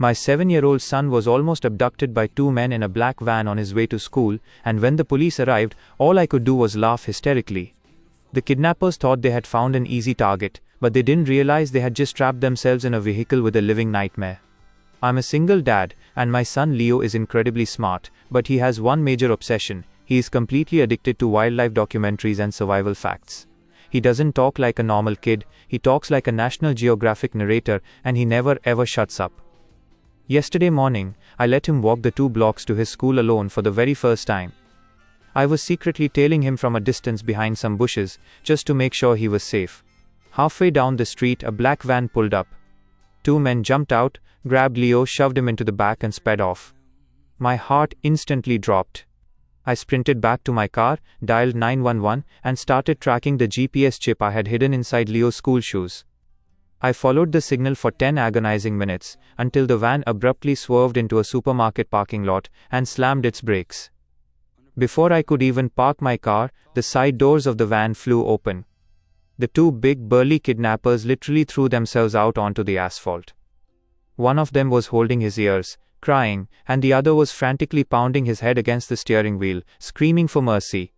My 7-year-old son was almost abducted by two men in a black van on his way to school, and when the police arrived, all I could do was laugh hysterically. The kidnappers thought they had found an easy target, but they didn't realize they had just trapped themselves in a vehicle with a living nightmare. I'm a single dad, and my son Leo is incredibly smart, but he has one major obsession. He is completely addicted to wildlife documentaries and survival facts. He doesn't talk like a normal kid, he talks like a National Geographic narrator, and he never ever shuts up. Yesterday morning, I let him walk the 2 blocks to his school alone for the very first time. I was secretly tailing him from a distance behind some bushes, just to make sure he was safe. Halfway down the street, a black van pulled up. 2 men jumped out, grabbed Leo, shoved him into the back and sped off. My heart instantly dropped. I sprinted back to my car, dialed 911, and started tracking the GPS chip I had hidden inside Leo's school shoes. I followed the signal for 10 agonizing minutes, until the van abruptly swerved into a supermarket parking lot and slammed its brakes. Before I could even park my car, the side doors of the van flew open. The 2 big burly kidnappers literally threw themselves out onto the asphalt. One of them was holding his ears, crying, and the other was frantically pounding his head against the steering wheel, screaming for mercy.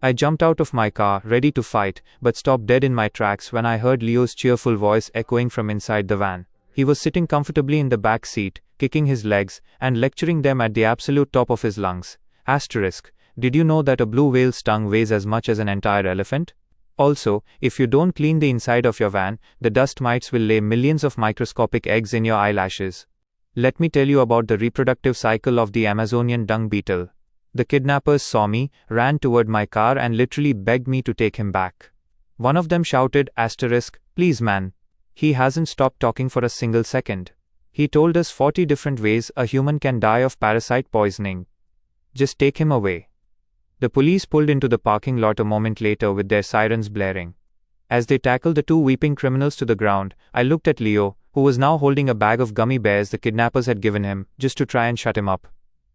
I jumped out of my car, ready to fight, but stopped dead in my tracks when I heard Leo's cheerful voice echoing from inside the van. He was sitting comfortably in the back seat, kicking his legs, and lecturing them at the absolute top of his lungs. Asterisk, did you know that a blue whale's tongue weighs as much as an entire elephant? Also, if you don't clean the inside of your van, the dust mites will lay millions of microscopic eggs in your eyelashes. Let me tell you about the reproductive cycle of the Amazonian dung beetle. The kidnappers saw me, ran toward my car and literally begged me to take him back. One of them shouted, asterisk, please man. He hasn't stopped talking for a single second. He told us 40 different ways a human can die of parasite poisoning. Just take him away. The police pulled into the parking lot a moment later with their sirens blaring. As they tackled the 2 weeping criminals to the ground, I looked at Leo, who was now holding a bag of gummy bears the kidnappers had given him, just to try and shut him up.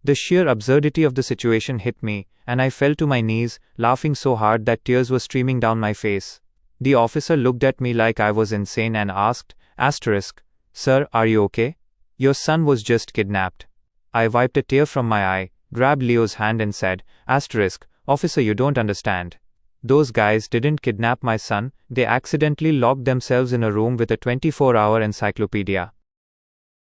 The sheer absurdity of the situation hit me, and I fell to my knees, laughing so hard that tears were streaming down my face. The officer looked at me like I was insane and asked, asterisk, sir, are you okay? Your son was just kidnapped. I wiped a tear from my eye, grabbed Leo's hand and said, asterisk, officer, you don't understand. Those guys didn't kidnap my son, they accidentally locked themselves in a room with a 24-hour encyclopedia.